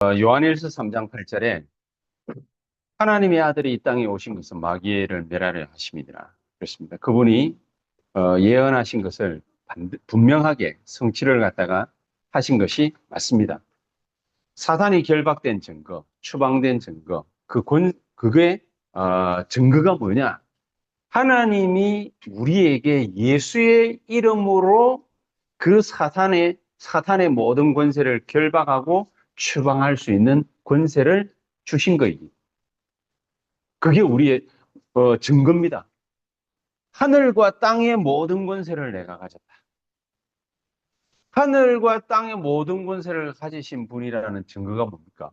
요한일서 3장 8절에 하나님의 아들이 이 땅에 오신 것은 마귀를 멸하려 하심이니라. 그렇습니다. 그분이 예언하신 것을 분명하게 성취를 갖다가 하신 것이 맞습니다. 사단이 결박된 증거, 추방된 증거, 그게 증거가 뭐냐? 하나님이 우리에게 예수의 이름으로 그 사탄의 모든 권세를 결박하고 추방할 수 있는 권세를 주신 거입니다. 그게 우리의 증거입니다. 하늘과 땅의 모든 권세를 내가 가졌다. 하늘과 땅의 모든 권세를 가지신 분이라는 증거가 뭡니까?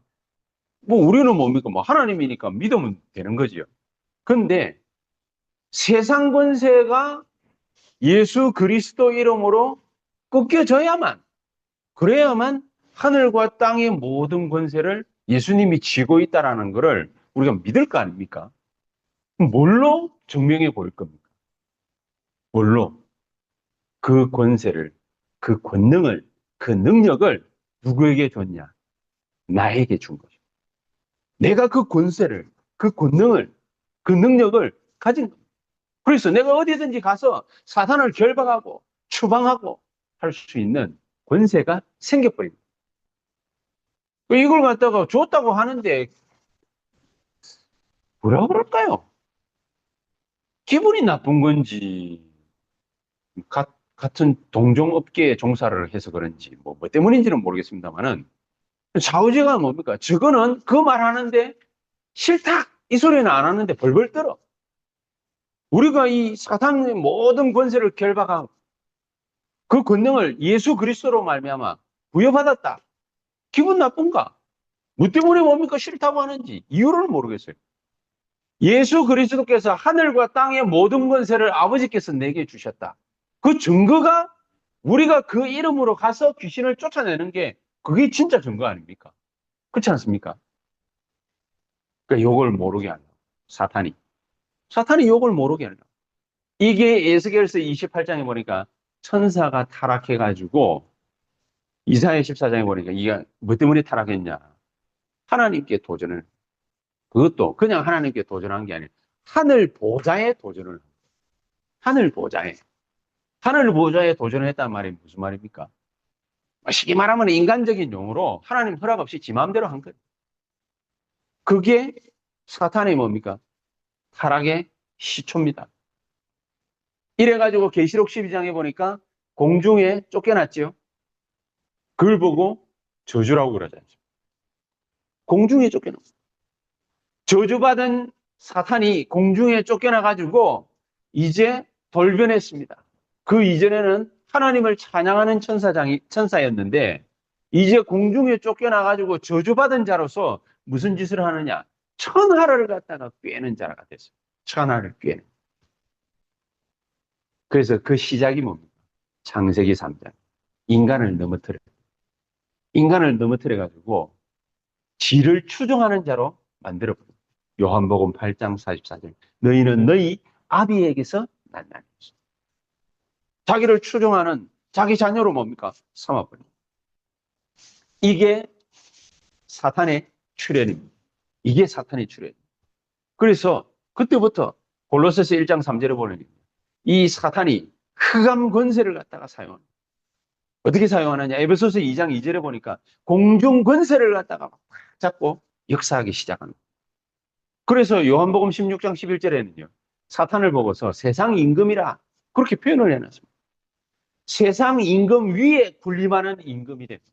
뭐 우리는 뭡니까? 뭐 하나님이니까 믿으면 되는 거지요. 근데 세상 권세가 예수 그리스도 이름으로 꺾여져야만, 그래야만 하늘과 땅의 모든 권세를 예수님이 쥐고 있다라는 것을 우리가 믿을 거 아닙니까? 뭘로 증명해 보일 겁니까? 뭘로? 그 권세를, 그 권능을, 그 능력을 누구에게 줬냐? 나에게 준 거죠. 내가 그 권세를, 그 권능을, 그 능력을 가진 겁니다. 그래서 내가 어디든지 가서 사탄을 결박하고 추방하고 할 수 있는 권세가 생겨버립니다. 이걸 갖다가 줬다고 하는데 뭐라 그럴까요? 기분이 나쁜 건지, 같은 동종업계에 종사를 해서 그런지, 뭐 때문인지는 모르겠습니다만은, 좌우지가 뭡니까? 저거는 그 말 하는데 싫다! 이 소리는 안 하는데 벌벌 떨어. 우리가 이 사탄의 모든 권세를 결박하고 그 권능을 예수 그리스도로 말미암아 부여받았다. 기분 나쁜가? 뭐 때문에 뭡니까? 싫다고 하는지 이유를 모르겠어요. 예수 그리스도께서 하늘과 땅의 모든 권세를 아버지께서 내게 주셨다. 그 증거가 우리가 그 이름으로 가서 귀신을 쫓아내는 게 그게 진짜 증거 아닙니까? 그렇지 않습니까? 그러니까 욕을 모르게 하려고. 사탄이 욕을 모르게 하려고. 이게 에스겔서 28장에 보니까 천사가 타락해가지고 이사야 14장에 보니까 이게 뭐 때문에 타락했냐? 하나님께 도전을, 그것도 그냥 하나님께 도전한 게 아니라 하늘 보좌에 도전을 한 거예요. 하늘 보좌에. 하늘 보좌에 도전을 했단 말이 무슨 말입니까? 쉽게 말하면 인간적인 용어로 하나님 허락 없이 지 마음대로 한 거예요. 그게 사탄의 뭡니까? 타락의 시초입니다. 이래가지고 계시록 12장에 보니까 공중에 쫓겨났지요. 그걸 보고 저주라고 그러지 않습니까? 공중에 쫓겨났어요. 저주받은 사탄이 공중에 쫓겨나가지고 이제 돌변했습니다. 그 이전에는 하나님을 찬양하는 천사였는데 이제 공중에 쫓겨나가지고 저주받은 자로서 무슨 짓을 하느냐? 천하를 갖다가 꿰는 자가 됐어요. 천하를 꿰는. 그래서 그 시작이 뭡니까? 창세기 3장. 인간을 넘어뜨려. 인간을 넘어뜨려가지고 지를 추종하는 자로 만들어버립니다. 요한복음 8장 44절. 너희는 너희 아비에게서 만나니. 자기를 추종하는 자기 자녀로 뭡니까? 삼아버립니다. 이게 사탄의 출현입니다. 이게 사탄의 출현입니다. 그래서 그때부터 골로새서 1장 3절에 보면 이 사탄이 흑암 권세를 갖다가 사용합니다. 어떻게 사용하느냐? 에베소서 2장 2절에 보니까 공중 권세를 갖다가 막 잡고 역사하기 시작합니다. 그래서 요한복음 16장 11절에는요. 사탄을 보고서 세상 임금이라 그렇게 표현을 해놨습니다. 세상 임금 위에 군림하는 임금이 됩니다.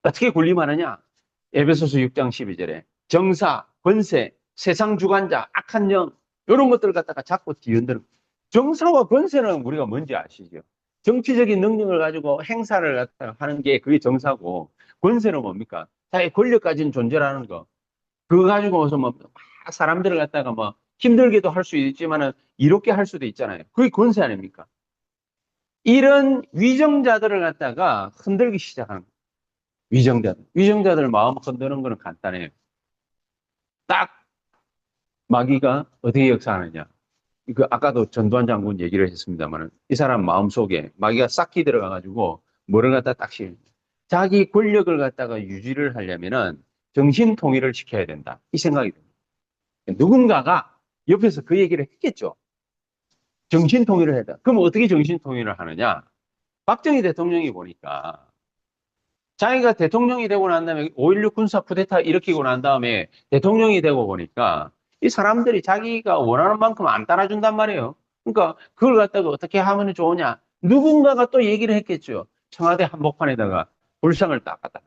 어떻게 군림하느냐? 에베소서 6장 12절에 정사, 권세, 세상 주관자, 악한 영 이런 것들을 갖다가 자꾸 뒤흔드는. 정사와 권세는 우리가 뭔지 아시죠? 정치적인 능력을 가지고 행사를 갖다가 하는 게 그게 정사고, 권세는 뭡니까? 자기 권력 가진 존재라는 거. 그거 가지고서 뭐 사람들을 갖다가 뭐 힘들게도 할 수 있지만은 이롭게 할 수도 있잖아요. 그게 권세 아닙니까? 이런 위정자들을 갖다가 흔들기 시작하는 거예요. 위정자들 마음 흔드는 거는 간단해요. 딱 마귀가 어떻게 역사하느냐. 아까도 전두환 장군 얘기를 했습니다만 이 사람 마음속에 마귀가 싹히 들어가가지고 뭐를 갖다 딱 씌웁니다. 자기 권력을 갖다가 유지를 하려면은 정신 통일을 시켜야 된다. 이 생각이 듭니다. 누군가가 옆에서 그 얘기를 했겠죠. 정신 통일을 해야 된다. 그럼 어떻게 정신 통일을 하느냐? 박정희 대통령이 보니까 자기가 대통령이 되고 난 다음에 5.16 군사 쿠데타 일으키고 난 다음에 대통령이 되고 보니까 이 사람들이 자기가 원하는 만큼 안 따라준단 말이에요. 그러니까 그걸 갖다가 어떻게 하면 좋으냐? 누군가가 또 얘기를 했겠죠. 청와대 한복판에다가 불상을 딱 갖다.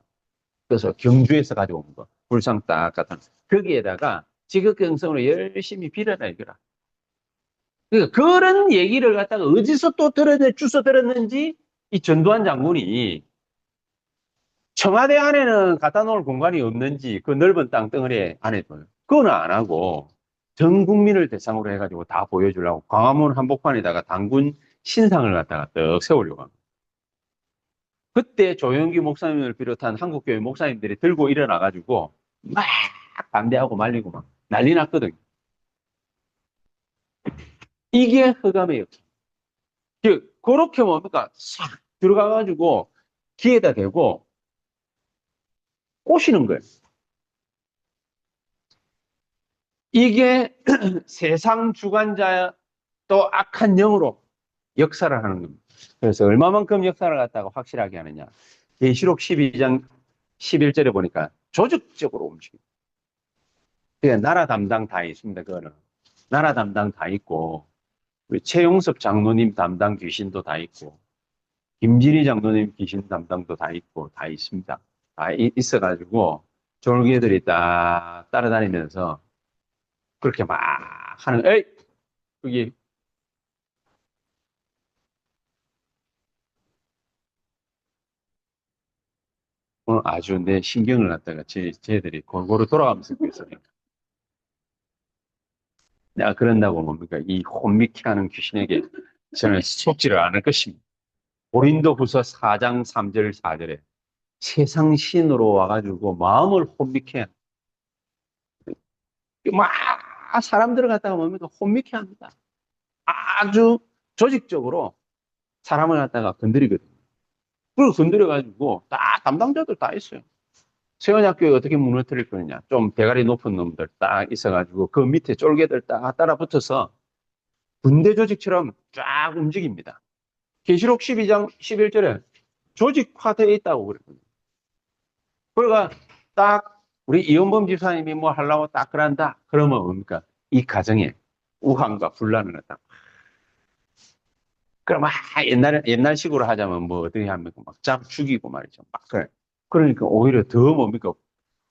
그래서 경주에서 가져온 거. 불상 딱 갖다. 거기에다가 지극정성으로 열심히 빌어라 이거라. 그러니까 그런 얘기를 갖다가 어디서 또 주워 들었는지 이 전두환 장군이 청와대 안에는 갖다 놓을 공간이 없는지 그 넓은 땅덩어리 안에 그건 안 하고 전 국민을 대상으로 해가지고 다 보여주려고 광화문 한복판에다가 당군 신상을 갖다가 떡 세우려고 합니다. 그때 조영기 목사님을 비롯한 한국교회 목사님들이 들고 일어나가지고 막 반대하고 말리고 막 난리 났거든요. 이게 흑암의 역사. 그렇게 뭡니까? 싹 들어가가지고 귀에다 대고 꼬시는 거예요. 이게 세상 주관자 또 악한 영으로 역사를 하는 겁니다. 그래서 얼마만큼 역사를 갖다가 확실하게 하느냐. 계시록 12장 11절에 보니까 조직적으로 움직입니다. 그러니까 나라 담당 다 있습니다. 그거는. 나라 담당 다 있고 최용섭 장로님 담당 귀신도 다 있고 김진희 장로님 귀신 담당도 다 있고 다 있습니다. 다 있어가지고 졸개들이 딱 따라다니면서 그렇게 막 하는, 에이! 그게, 오늘 아주 내 신경을 갖다가 쟤들이 골고루 돌아가면서 있어요. 내가 그런다고 뭡니까? 이 혼미케 하는 귀신에게 저는 속지를 않을 것입니다. 고린도후서 4장 3절 4절에 세상 신으로 와가지고 마음을 혼미케 막 사람들을 갖다가 뭡니까? 혼미케 합니다. 아주 조직적으로 사람을 갖다가 건드리거든요. 그걸 건드려가지고 다 담당자들 다 있어요. 세원학교에 어떻게 무너뜨릴 거냐. 좀 대가리 높은 놈들 딱 있어가지고 그 밑에 쫄개들 딱 따라 붙어서 군대 조직처럼 쫙 움직입니다. 계시록 12장 11절에 조직화되어 있다고 그랬거든요. 그러니까 딱 우리 이원범 집사님이 뭐 하려고 딱 그런다. 그러면 뭡니까? 이 가정에 우환과 분란을 딱. 그럼 옛날식으로 하자면 뭐 어떻게 합니까? 막 잡 죽이고 말이죠. 막 그래. 그러니까 오히려 더 뭡니까?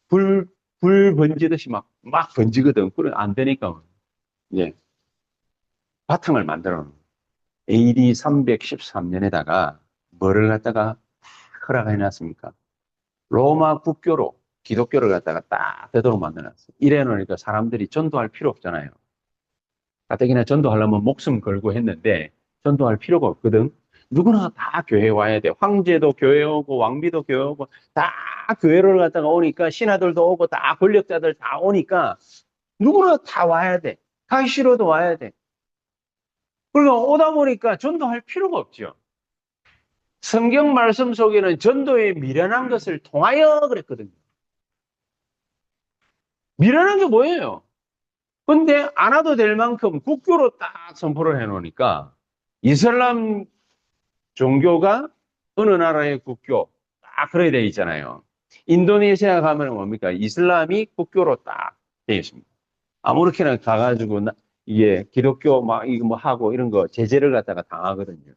불 번지듯이 막 번지거든. 그래, 안 되니까, 이제, 바탕을 만들어 놓은 AD 313년에다가 뭐를 갖다가 허락해 놨습니까? 로마 국교로 기독교를 갖다가 딱 되도록 만들어 놨어요. 이래 놓으니까 사람들이 전도할 필요 없잖아요. 가뜩이나 전도하려면 목숨 걸고 했는데, 전도할 필요가 없거든. 누구나 다 교회 와야 돼. 황제도 교회 오고, 왕비도 교회 오고, 다 교회를 갖다가 오니까, 신하들도 오고, 다 권력자들 다 오니까, 누구나 다 와야 돼. 가기 싫어도 와야 돼. 그러니까 오다 보니까 전도할 필요가 없죠. 성경 말씀 속에는 전도에 미련한 것을 통하여 그랬거든요. 미련한 게 뭐예요? 근데 안 와도 될 만큼 국교로 딱 선포를 해놓으니까 이슬람 종교가 어느 나라의 국교 딱 그래 돼 있잖아요. 인도네시아 가면 뭡니까? 이슬람이 국교로 딱 돼 있습니다. 아무렇게나 가가지고 이게 기독교 막 이거 뭐 하고 이런 거 제재를 갖다가 당하거든요.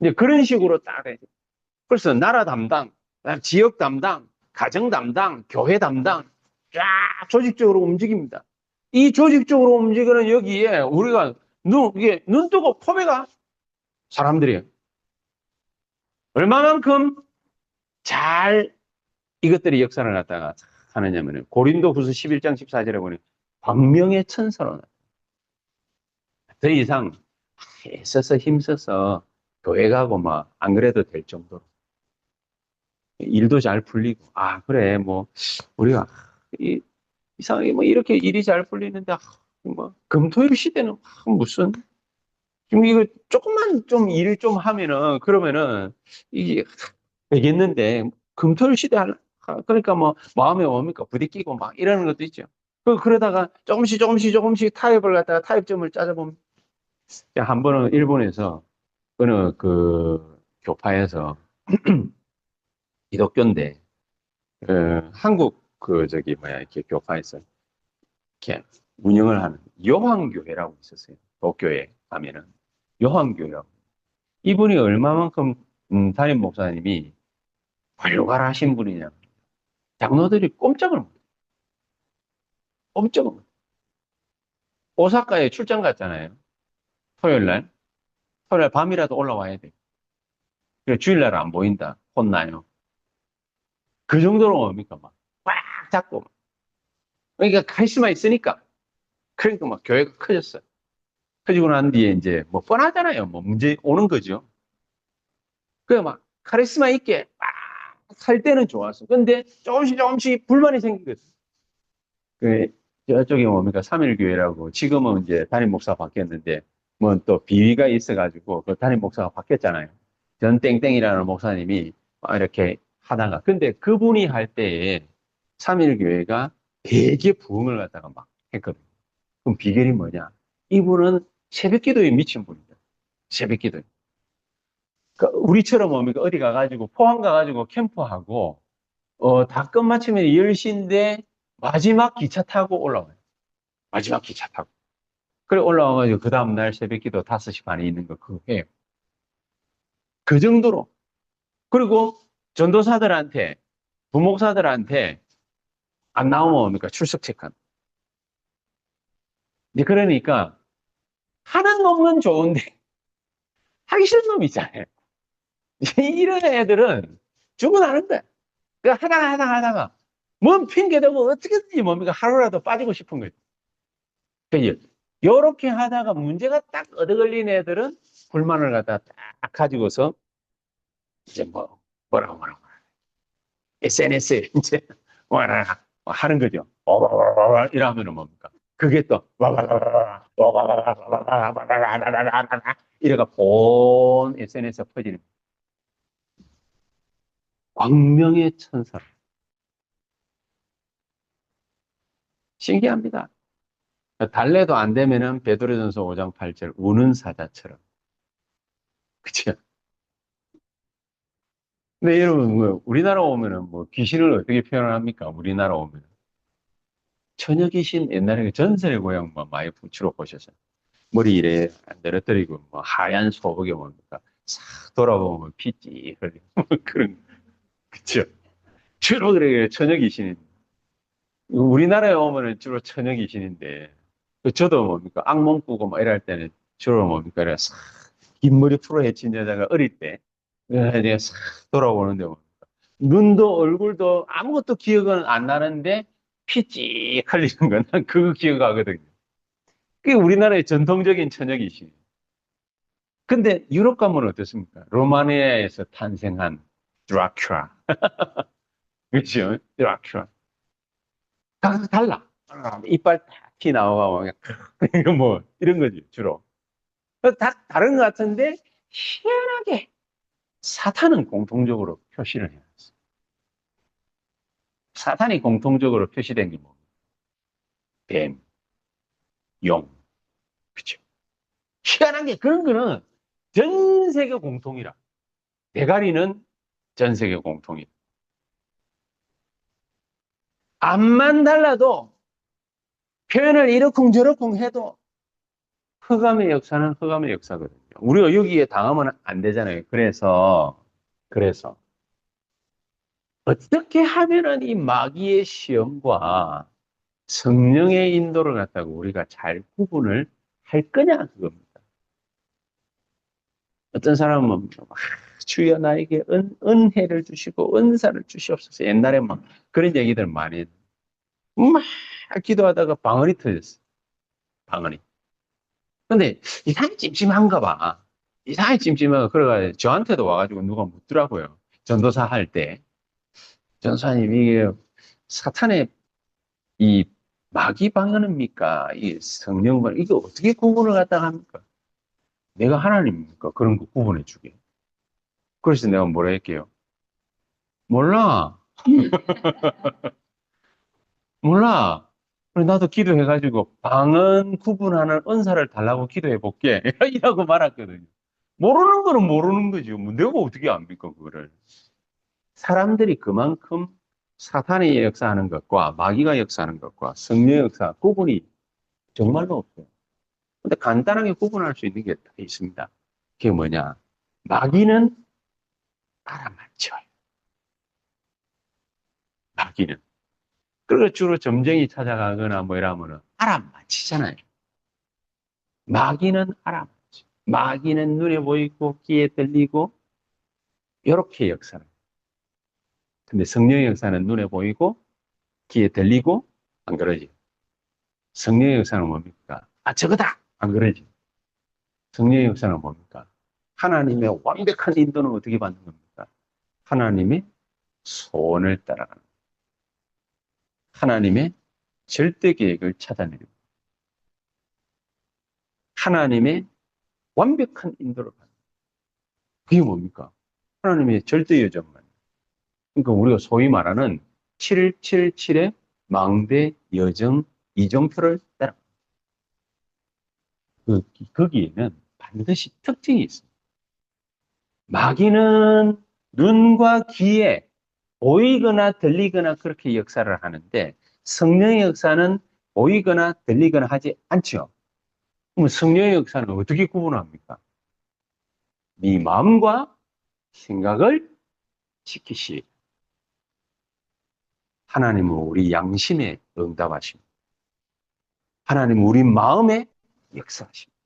이제 그런 식으로 딱 돼. 그래서 나라 담당, 지역 담당, 가정 담당, 교회 담당 쫙 조직적으로 움직입니다. 이 조직적으로 움직이는 여기에 우리가 이게 눈 뜨고 포배가 사람들이 얼마만큼 잘 이것들이 역사를 갖다가 하느냐면 고린도후서 11장 14절에 보니 광명의 천사로 더 이상 애써서 힘써서 교회 가고 막 안 그래도 될 정도로 일도 잘 풀리고 그래 뭐 우리가 이상하게 뭐 이렇게 일이 잘 풀리는데 뭐 금토일 시대는 무슨 지금 이거 조금만 좀 일을 좀 하면은 그러면은 이게 되겠는데, 금토일 시대, 그러니까 뭐, 마음에 뭡니까? 부딪히고 막 이러는 것도 있죠. 그러다가 조금씩 타협을 갖다가 타협점을 찾아보면, 한 번은 일본에서, 어느 그 교파에서, 기독교인데, 한국 이렇게 교파에서, 이렇게 운영을 하는 요한교회라고 있었어요. 도쿄에 가면은. 요한교회라고. 이분이 얼마만큼, 담임 목사님이 활발하신 분이냐. 장로들이 꼼짝을 못, 꼼짝을 못. 오사카에 출장 갔잖아요. 토요일 날. 토요일 날 밤이라도 올라와야 돼. 그래, 주일날 안 보인다. 혼나요. 그 정도로 뭡니까? 막 잡고. 그러니까 카리스마 있으니까. 그러니까 막 교회가 커졌어요. 커지고 난 뒤에 이제 뭐 뻔하잖아요. 뭐 문제 오는 거죠. 그래 막 카리스마 있게 막 살 때는 좋았어. 근데 조금씩 불만이 생긴 거죠. 그 저쪽에 뭡니까? 삼일교회라고 지금은 이제 담임 목사 바뀌었는데 뭐 또 비위가 있어가지고 그 담임 목사가 바뀌었잖아요. 전 땡땡이라는 목사님이 막 이렇게 하다가 근데 그분이 할 때에 삼일교회가 되게 부흥을 갖다가 막 했거든요. 그럼 비결이 뭐냐? 이분은 새벽기도에 미친 분이죠. 새벽기도. 그러니까 우리처럼 뭡니까? 어디 가가지고 포항 가가지고 캠프하고 다 끝마치면 10시인데 마지막 기차 타고 올라와요. 마지막 기차 타고. 그래 올라와가지고 그 다음날 새벽기도 5시 반에 있는 거 그거 해요. 그 정도로. 그리고 전도사들한테 부목사들한테 안 나오면 뭡니까? 출석 체크한. 이제 그러니까 하는 놈은 좋은데 하기 싫은 놈이 있잖아요. 이런 애들은 죽어나는 거야. 그 하다가 뭔 핑계대고 어떻게든지 뭡니까? 하루라도 빠지고 싶은 거지. 그죠? 요렇게 하다가 문제가 딱 얻어걸린 애들은 불만을 갖다 딱 가지고서 이제 뭐라고 SNS에 이제 뭐라 하는 거죠. 이러면은 뭡니까? 그게 또 이래가 본 SNS에 퍼지는 광명의 천사. 신기합니다. 달래도 안 되면은 베드로전서 5장 8절 우는 사자처럼. 그쵸? 근데 여러분, 우리나라 오면은 귀신을 어떻게 표현합니까? 우리나라 오면. 처녀 귀신 옛날에 그 전설의 고향 많이 주로 보셨어요. 머리 이래 내려뜨리고 하얀 소복에 뭡니까? 싹 돌아보면 피지 흘리고 그런, 그쵸? 주로 그래, 처녀 귀신. 우리나라에 오면은 주로 처녀 귀신인데, 저도 뭡니까? 악몽 꾸고 이럴 때는 주로 뭡니까? 이래 싹, 긴 머리 풀어 헤친 여자가 어릴 때, 이제 싹 돌아보는데, 눈도 얼굴도 아무것도 기억은 안 나는데, 피 찍 흘리는 건 난 그거 기억하거든요. 그게 우리나라의 전통적인 처녀 귀신. 근데 유럽 가면 어떻습니까? 로마니아에서 탄생한 드라큘라. 그렇죠? 드라큘라. 각 달라. 이빨 탁 나오고, 이거 이런 거지, 주로. 다 다른 것 같은데, 희한하게 사탄은 공통적으로 표시를 해놨어. 사탄이 공통적으로 표시된 게 뱀, 용. 그쵸? 희한한 게 그런 거는 전 세계 공통이라. 대가리는 전 세계 공통이라. 앞만 달라도 표현을 이러쿵저러쿵 해도 흑암의 역사는 흑암의 역사거든요. 우리가 여기에 당하면 안 되잖아요. 그래서 어떻게 하면은 이 마귀의 시험과 성령의 인도를 갖다가 우리가 잘 구분을 할 거냐 그겁니다. 어떤 사람은 주여 나에게 은혜를 주시고 은사를 주시옵소서. 옛날에 그런 얘기들 많이 했는데 막 기도하다가 방언이 터졌어. 방언이. 근데 이상하게 찜찜한가 봐. 이상하게 찜찜하고 그래가지고 저한테도 와가지고 누가 묻더라고요. 전도사 할 때. 전도사님 이게 사탄의 이 마귀 방언입니까? 이 성령과 이거 어떻게 구분을 갖다가 합니까? 내가 하나님입니까? 그런 거 구분해 주게. 그래서 내가 뭐라 할게요? 몰라. 몰라. 그래, 나도 기도해가지고 방언 구분하는 은사를 달라고 기도해 볼게. 이라고 말했거든요. 모르는 거는 모르는 거죠. 뭐 내가 어떻게 압니까, 그거를. 사람들이 그만큼 사탄이 역사하는 것과 마귀가 역사하는 것과 성령의 역사 구분이 정말로 없어요. 근데 간단하게 구분할 수 있는 게 있습니다. 그게 뭐냐? 마귀는 알아맞혀요. 마귀는. 그리고 주로 점쟁이 찾아가거나 뭐 이러면은 알아맞히잖아요. 마귀는 알아맞혀. 마귀는 눈에 보이고 귀에 들리고 이렇게 역사를. 근데 성령의 역사는 눈에 보이고 귀에 들리고 안 그러지. 성령의 역사는 뭡니까? 아, 저거다! 안 그러지. 성령의 역사는 뭡니까? 하나님의 완벽한 인도는 어떻게 받는 겁니까? 하나님의 소원을 따라가는. 하나님의 절대 계획을 찾아내는. 하나님의 완벽한 인도를 받는. 그게 뭡니까? 하나님의 절대 여정만. 그러니까 우리가 소위 말하는 777의 망대 여정 이정표를 따라. 거기에는 반드시 특징이 있습니다. 마귀는 눈과 귀에 보이거나 들리거나 그렇게 역사를 하는데 성령의 역사는 보이거나 들리거나 하지 않죠. 그럼 성령의 역사는 어떻게 구분합니까? 네 마음과 생각을 지키시. 하나님은 우리 양심에 응답하십니다. 하나님은 우리 마음에 역사하십니다.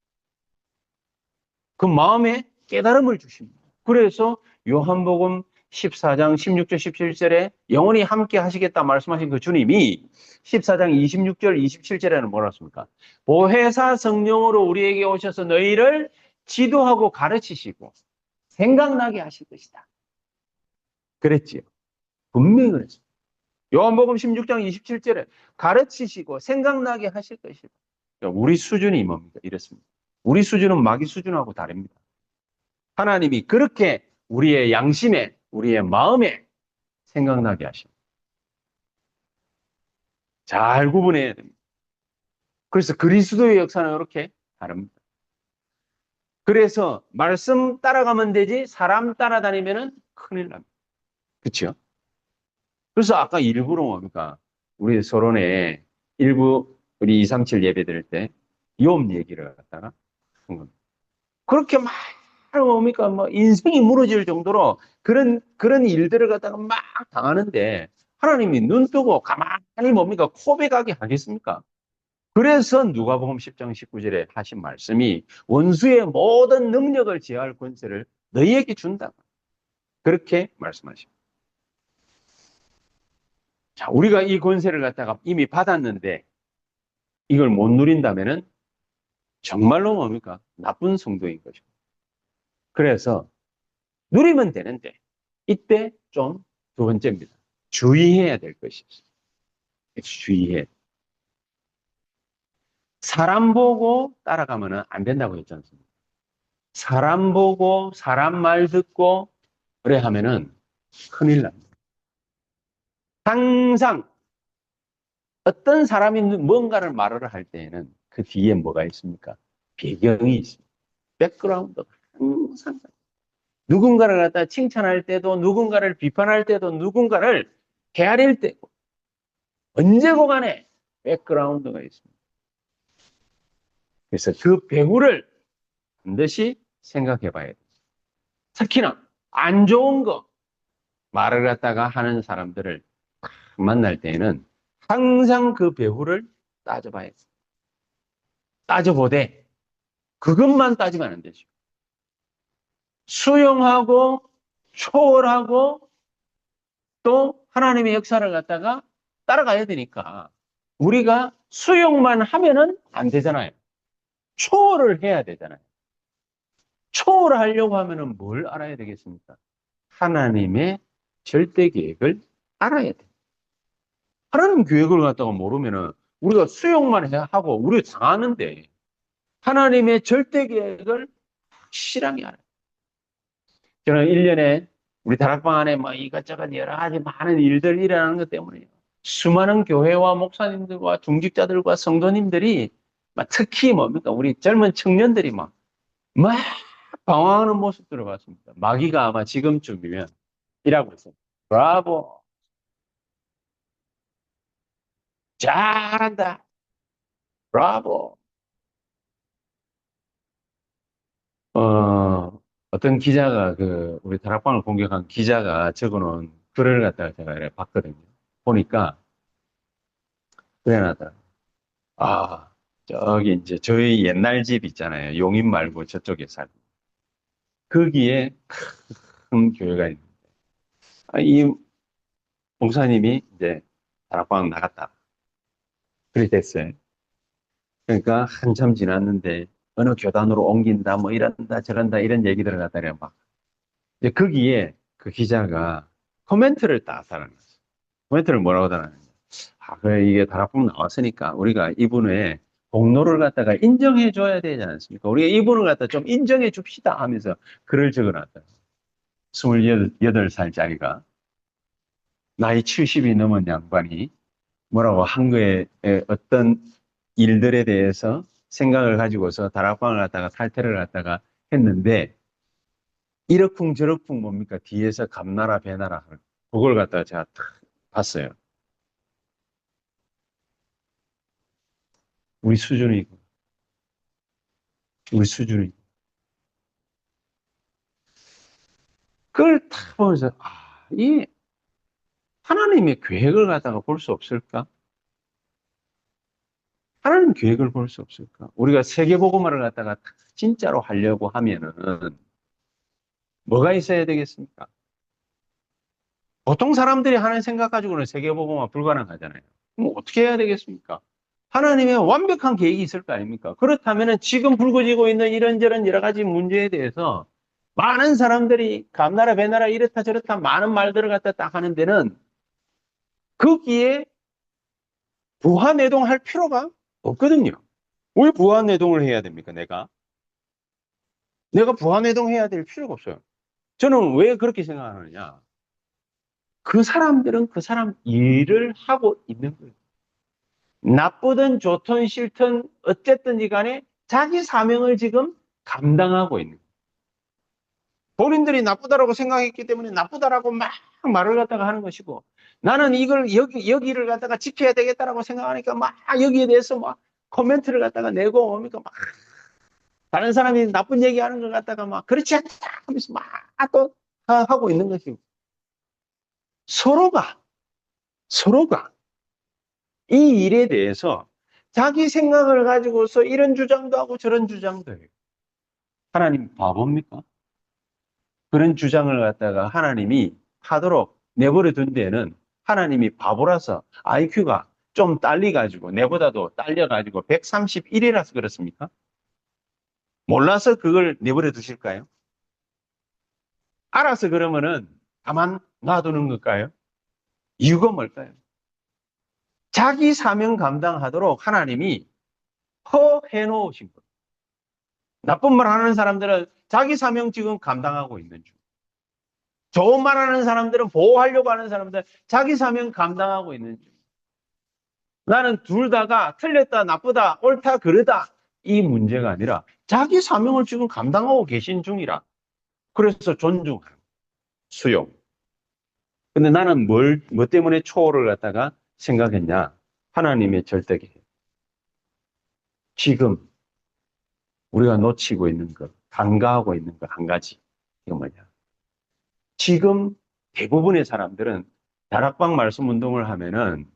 그 마음에 깨달음을 주십니다. 그래서 요한복음 14장 16절 17절에 영원히 함께 하시겠다 말씀하신 그 주님이 14장 26절 27절에는 뭐라 했습니까? 보혜사 성령으로 우리에게 오셔서 너희를 지도하고 가르치시고 생각나게 하실 것이다. 그랬지요. 분명히 그랬습니다. 요한복음 16장 27절에 가르치시고 생각나게 하실 것이다. 그러니까 우리 수준이 뭡니까? 이렇습니다. 우리 수준은 마귀 수준하고 다릅니다. 하나님이 그렇게 우리의 양심에, 우리의 마음에 생각나게 하십니다. 잘 구분해야 됩니다. 그래서 그리스도의 역사는 이렇게 다릅니다. 그래서 말씀 따라가면 되지 사람 따라다니면 큰일 납니다. 그렇죠? 그래서 아까 일부러 뭡니까? 우리 서론에 일부 우리 237 예배 드릴 때 욥 얘기를 갖다가 한 겁니다. 그렇게 막 뭡니까? 뭐 인생이 무너질 정도로 그런 일들을 갖다가 막 당하는데 하나님이 눈 뜨고 가만히 뭡니까? 고백하게 하겠습니까? 그래서 누가복음 10장 19절에 하신 말씀이 원수의 모든 능력을 제어할 권세를 너희에게 준다. 그렇게 말씀하십니다. 자, 우리가 이 권세를 갖다가 이미 받았는데 이걸 못 누린다면은 정말로 뭡니까? 나쁜 성도인 것이고. 그래서 누리면 되는데 이때 좀 두 번째입니다. 주의해야 될 것이 있어요. 주의해. 사람 보고 따라가면 안 된다고 했지 않습니까? 사람 보고 사람 말 듣고 그래 하면은 큰일 납니다. 항상 어떤 사람이 뭔가를 말을 할 때에는 그 뒤에 뭐가 있습니까? 배경이 있습니다. 백그라운드가 항상 누군가를 갖다 칭찬할 때도 누군가를 비판할 때도 누군가를 헤아릴 때고 언제고 간에 백그라운드가 있습니다. 그래서 그 배후를 반드시 생각해 봐야 돼요. 특히나 안 좋은 거 말을 갖다가 하는 사람들을 만날 때에는 항상 그 배후를 따져봐야 돼요. 따져보되 그것만 따지면 안 되죠. 수용하고 초월하고 또 하나님의 역사를 갖다가 따라가야 되니까 우리가 수용만 하면은 안 되잖아요. 초월을 해야 되잖아요. 초월하려고 하면은 뭘 알아야 되겠습니까? 하나님의 절대 계획을 알아야 돼요. 하나님 계획을 갖다가 모르면은 우리가 수용만 하고 우리가 당하는데 하나님의 절대 계획을 확실하게 알아요. 저는 1년에 우리 다락방 안에 뭐 이것저것 여러 가지 많은 일들이 일어나는 것 때문에 수많은 교회와 목사님들과 중직자들과 성도님들이 막 특히 뭡니까? 우리 젊은 청년들이 막 방황하는 모습들을 봤습니다. 마귀가 아마 지금쯤이면 이라고 있어요. 브라보, 잘한다, 브라보. 어떤 기자가 우리 다락방을 공격한 기자가 적어놓은 글을 갖다가 제가 이렇게 봤거든요. 보니까 그래놨더라. 아, 저기 이제 저희 옛날 집 있잖아요. 용인 말고 저쪽에 살고. 거기에 큰 교회가 있는데, 이 목사님이 이제 다락방 나갔다. 그렇게 됐어요. 그러니까 한참 지났는데 어느 교단으로 옮긴다, 뭐 이런다, 저런다, 이런 얘기들을 갖다가 막. 이제 거기에 그 기자가 코멘트를 딱 달아놨어요. 코멘트를 뭐라고 달아놨냐. 그래, 이게 다락방 나왔으니까 우리가 이분의 공로를 갖다가 인정해 줘야 되지 않습니까? 우리가 이분을 갖다 좀 인정해 줍시다 하면서 글을 적어놨다. 28살짜리가 나이 70이 넘은 양반이 뭐라고 한 거에 어떤 일들에 대해서 생각을 가지고서 다락방을 갖다가 탈퇴를 갖다가 했는데 이러쿵저러쿵 뭡니까? 뒤에서 감나라 배나라 그걸 갖다가 제가 탁 봤어요. 우리 수준이 우리 수준이 그걸 탁 보면서 이 하나님의 계획을 갖다가 볼 수 없을까? 하나님 계획을 볼 수 없을까? 우리가 세계복음화를 갖다가 진짜로 하려고 하면은 뭐가 있어야 되겠습니까? 보통 사람들이 하는 생각 가지고는 세계복음화 불가능하잖아요. 그럼 어떻게 해야 되겠습니까? 하나님의 완벽한 계획이 있을 거 아닙니까? 그렇다면 지금 불거지고 있는 이런저런 여러 가지 문제에 대해서 많은 사람들이 감나라 배나라 이렇다 저렇다 많은 말들을 갖다 딱 하는 데는 거기에 부하내동할 필요가 없거든요. 왜 부하내동을 해야 됩니까? 내가 부하내동해야 될 필요가 없어요. 저는 왜 그렇게 생각하느냐? 그 사람들은 그 사람 일을 하고 있는 거예요. 나쁘든 좋든 싫든 어쨌든지 간에 자기 사명을 지금 감당하고 있는 거예요. 본인들이 나쁘다라고 생각했기 때문에 나쁘다라고 막 말을 갖다가 하는 것이고 나는 이걸 여기를 갖다가 지켜야 되겠다라고 생각하니까 막 여기에 대해서 막 코멘트를 갖다가 내고 뭡니까 막 다른 사람이 나쁜 얘기하는 걸 갖다가 막 그렇지 않다 하면서 막 또 하고 있는 것이고 서로가 서로가 이 일에 대해서 자기 생각을 가지고서 이런 주장도 하고 저런 주장도 해요. 하나님 바보입니까? 그런 주장을 갖다가 하나님이 하도록 내버려 둔 데에는 하나님이 바보라서 IQ가 좀 딸려가지고 내보다도 딸려가지고 131이라서 그렇습니까? 몰라서 그걸 내버려 두실까요? 알아서 그러면은 가만 놔두는 걸까요? 이유가 뭘까요? 자기 사명 감당하도록 하나님이 허해 놓으신 거예요. 나쁜 말 하는 사람들은 자기 사명 지금 감당하고 있는 중. 좋은 말 하는 사람들은 보호하려고 하는 사람들 자기 사명 감당하고 있는 중. 나는 둘 다가 틀렸다, 나쁘다, 옳다, 그르다 이 문제가 아니라 자기 사명을 지금 감당하고 계신 중이라. 그래서 존중하는 수용. 근데 나는 뭐 때문에 초월을 갖다가 생각했냐? 하나님의 절대계. 지금 우리가 놓치고 있는 것, 간과하고 있는 것 한 가지. 이거 뭐냐? 지금 대부분의 사람들은 다락방 말씀 운동을 하면은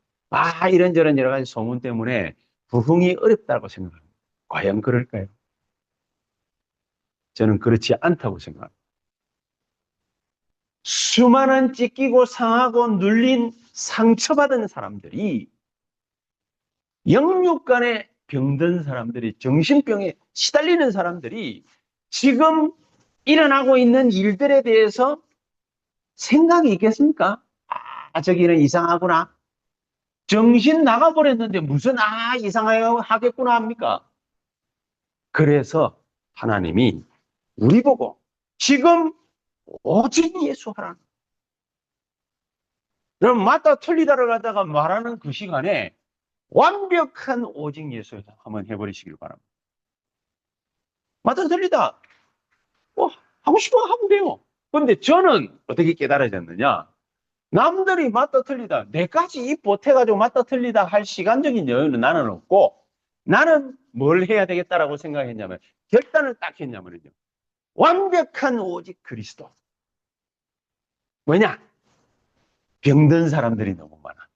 이런저런 여러 가지 소문 때문에 부흥이 어렵다고 생각합니다. 과연 그럴까요? 저는 그렇지 않다고 생각합니다. 수많은 찢기고 상하고 눌린 상처받은 사람들이 영육간에 병든 사람들이 정신병에 시달리는 사람들이 지금 일어나고 있는 일들에 대해서 생각이 있겠습니까? 저기는 이상하구나. 정신 나가버렸는데 무슨 이상해요 하겠구나 합니까? 그래서 하나님이 우리 보고 지금 오직 예수 하라. 그럼 맞다 틀리다를 갖다가 말하는 그 시간에 완벽한 오직 예수 한번 해버리시길 바랍니다. 맞다 틀리다. 하고 싶어 하면 돼요. 그런데 저는 어떻게 깨달아졌느냐? 남들이 맞다 틀리다, 내까지 입 보태가지고 맞다 틀리다 할 시간적인 여유는 나는 없고, 나는 뭘 해야 되겠다라고 생각했냐면, 결단을 딱 했냐면요. 완벽한 오직 그리스도. 왜냐? 병든 사람들이 너무 많아.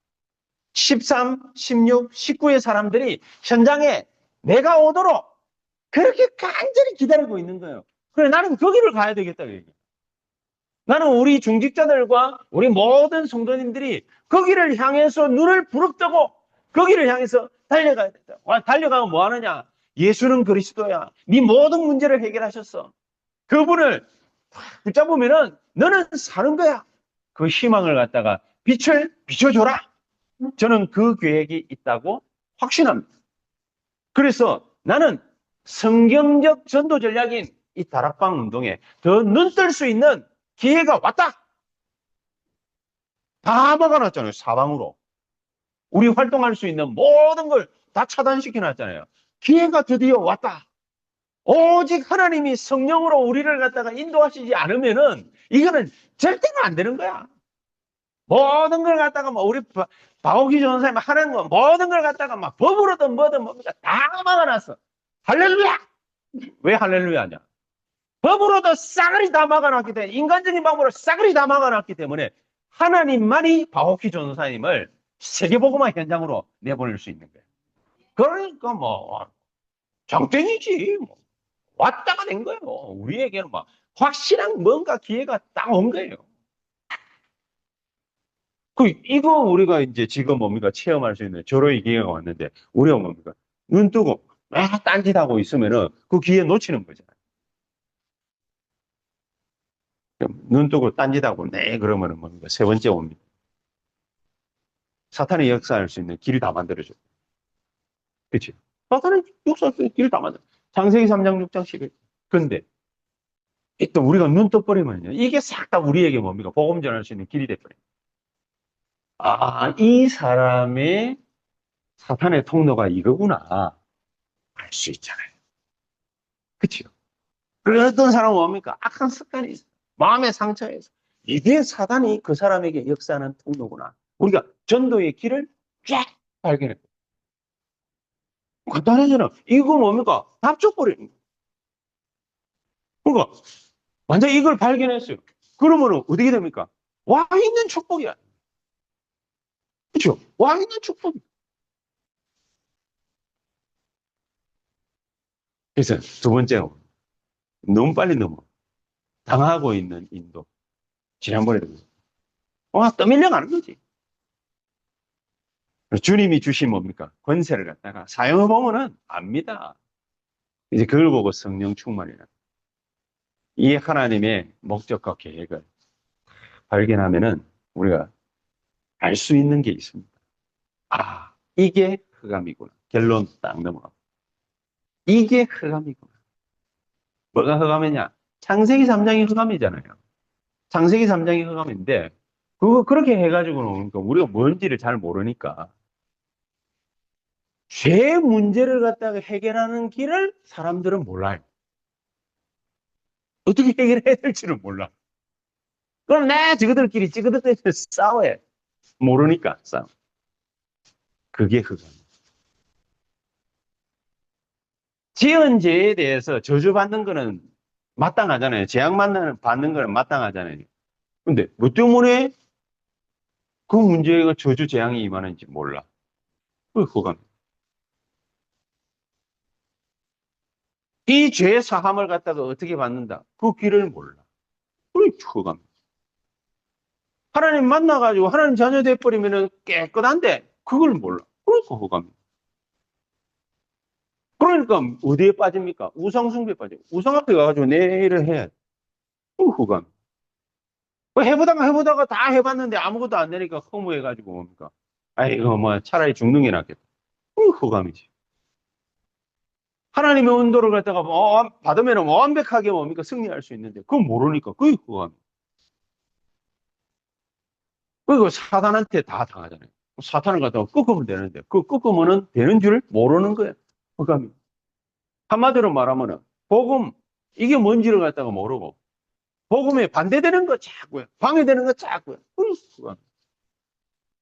13, 16, 19의 사람들이 현장에 내가 오도록 그렇게 간절히 기다리고 있는 거예요. 그래, 나는 거기를 가야 되겠다. 나는 우리 중직자들과 우리 모든 성도님들이 거기를 향해서 눈을 부릅뜨고 거기를 향해서 달려가야 된다. 달려가면 뭐 하느냐? 예수는 그리스도야. 네 모든 문제를 해결하셨어. 그분을 붙잡으면은 너는 사는 거야. 그 희망을 갖다가 빛을 비춰줘라. 저는 그 계획이 있다고 확신합니다. 그래서 나는 성경적 전도 전략인 이 다락방 운동에 더 눈뜰 수 있는 기회가 왔다. 다 막아놨잖아요. 사방으로. 우리 활동할 수 있는 모든 걸 다 차단시켜놨잖아요. 기회가 드디어 왔다. 오직 하나님이 성령으로 우리를 갖다가 인도하시지 않으면은 이거는 절대로 안 되는 거야. 모든 걸 갖다가 뭐 우리 바오기 전사님 하는 거 모든 걸 갖다가 막 법으로든 뭐든 뭡니까 다 막아놨어. 할렐루야. 왜 할렐루야냐? 법으로도 싸그리 다 막아놨기 때문에 인간적인 방법으로 싸그리 다 막아놨기 때문에 하나님만이 바오키 전사님을 세계복음화 현장으로 내보낼 수 있는 거예요. 그러니까 뭐 장땡이지. 뭐. 왔다가 된 거예요. 우리에게는 막 확실한 뭔가 기회가 딱 온 거예요. 이거 우리가 이제 지금 뭡니까 체험할 수 있는 저로의 기회가 왔는데 우리가 뭡니까 눈 뜨고 딴짓하고 있으면은 그 기회 놓치는 거잖아요. 눈 뜨고 딴짓하고 네 그러면은 뭡니까 세 번째 옵니다. 사탄이 역사할 수 있는 길을 다 만들어줘. 그치? 사탄은 역사할 수 있는 길을 다 만들어. 창세기 3장, 6장, 11. 근데 또 우리가 눈 떠버리면요. 이게 싹 다 우리에게 뭡니까? 복음 전할 수 있는 길이 돼버려요. 이 사람의 사탄의 통로가 이거구나. 알 수 있잖아요. 그치요? 어떤 사람은 뭡니까? 악한 습관이 있어. 마음의 상처에서. 이게 사단이 그 사람에게 역사하는 통로구나. 우리가 전도의 길을 쫙 발견해. 간단하잖아. 이거 뭡니까? 답 줘버리는 거야. 그러니까, 완전 이걸 발견했어요. 그러면 어떻게 됩니까? 와 있는 축복이야. 그렇죠? 와 있는 축복이. 그래서 두 번째, 너무 빨리 넘어. 당하고 있는 인도. 지난번에도. 떠밀려 가는 거지. 주님이 주신 뭡니까? 권세를 갖다가 사용해보면은 압니다. 이제 그걸 보고 성령 충만이라. 이 하나님의 목적과 계획을 발견하면은 우리가 알 수 있는 게 있습니다. 이게 흑암이구나. 결론 딱 넘어가고. 이게 흑암이구나. 뭐가 흑암이냐? 창세기 3장이 흑암이잖아요. 창세기 3장이 흑암인데, 그렇게 해가지고는 우리가 뭔지를 잘 모르니까, 죄 문제를 갖다가 해결하는 길을 사람들은 몰라요. 어떻게 해결해야 될지를 몰라. 그럼 저거들끼리 싸워야 모르니까 싸워. 그게 흑암. 지은 죄에 대해서 저주받는 거는 마땅하잖아요. 재앙 받는 거는 마땅하잖아요. 근데 뭐 때문에 그 문제가 저주 재앙이 임하는지 몰라. 그 흑암. 이 죄 사함을 갖다가 어떻게 받는다? 그 길을 몰라. 그 흑암. 하나님 만나가지고 하나님 자녀 돼버리면 깨끗한데 그걸 몰라. 그러니까 흑암. 그러니까 어디에 빠집니까? 우상숭배에 빠지고 우상 앞에 가가지고 내 일을 해야 돼. 그 흑암. 해보다가 다 해봤는데 아무것도 안 되니까 허무해가지고 뭡니까? 아이고 뭐 차라리 죽는 게 낫겠다. 그 흑암이지. 하나님의 은도를 갖다가 받으면 완벽하게 뭡니까? 승리할 수 있는데 그걸 모르니까 그게 흑암. 그리고 사탄한테 다 당하잖아요. 사탄을 갖다가 꺾으면 되는데, 그 꺾으면은 되는 줄 모르는 거예요. 흑암이. 한마디로 말하면은, 복음, 이게 뭔지를 갖다가 모르고, 복음에 반대되는 거 자꾸요. 방해되는 거 자꾸요.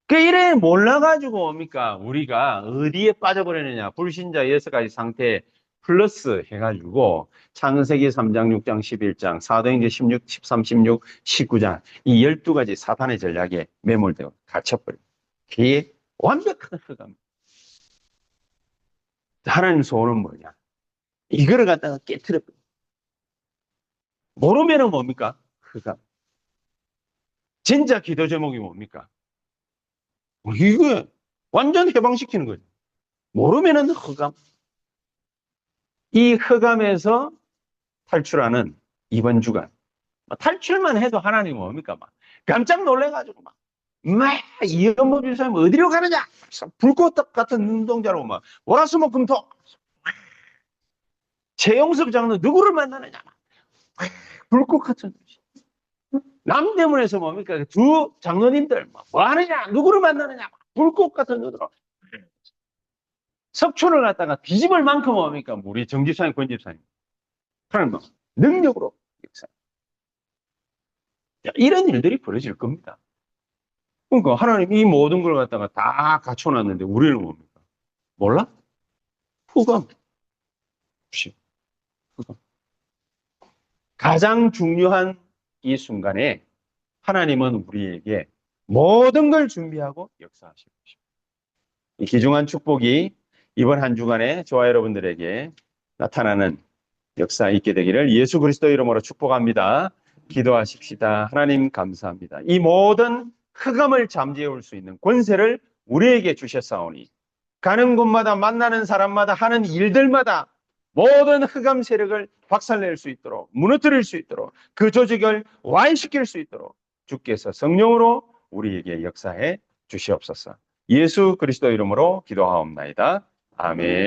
그 이래 몰라가지고 뭡니까? 우리가 어디에 빠져버리느냐. 불신자 6가지 상태 플러스 해가지고 창세기 3장, 6장, 11장, 사도행전 16, 13, 16, 19장 이 12가지 사탄의 전략에 매몰되고 갇혀버려요. 그게 완벽한 흑암. 하나님 소원은 뭐냐? 이거를 갖다가 깨트려버려요. 모르면은 뭡니까? 흑암. 진짜 기도 제목이 뭡니까? 이거 완전 해방시키는 거죠. 모르면은 흑암. 이 흑암에서 탈출하는 이번 주간. 탈출만 해도 하나님은 뭡니까? 막 깜짝 놀래가지고 이연모 집사님 어디로 가느냐? 불꽃 같은 눈동자로 월화수목금토 최영섭 장로 누구를 만나느냐? 불꽃 같은 남대문에서 뭡니까? 두 장로님들 뭐 하느냐? 누구를 만나느냐? 불꽃 같은 눈으로 석촌을 갖다가 뒤집을 만큼 뭡니까? 우리 정집사님, 권집사님 하나님 능력으로 역사. 이런 일들이 벌어질 겁니다. 그러니까 하나님 이 모든 걸 갖다가 다 갖춰놨는데 우리는 뭡니까? 몰라? 흑암. 흑암. 가장 중요한 이 순간에 하나님은 우리에게 모든 걸 준비하고 역사하시고 계십니다. 이 귀중한 축복이 이번 한 주간에 저와 여러분들에게 나타나는 역사 있게 되기를 예수 그리스도 이름으로 축복합니다. 기도하십시다. 하나님 감사합니다. 이 모든 흑암을 잠재울 수 있는 권세를 우리에게 주셨사오니 가는 곳마다 만나는 사람마다 하는 일들마다 모든 흑암 세력을 박살낼 수 있도록 무너뜨릴 수 있도록 그 조직을 와해시킬 수 있도록 주께서 성령으로 우리에게 역사해 주시옵소서. 예수 그리스도 이름으로 기도하옵나이다. 아멘.